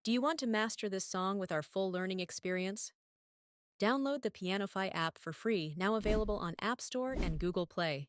Do you want to master this song with our full learning experience? Download the Pianify app for free, now available on App Store and Google Play.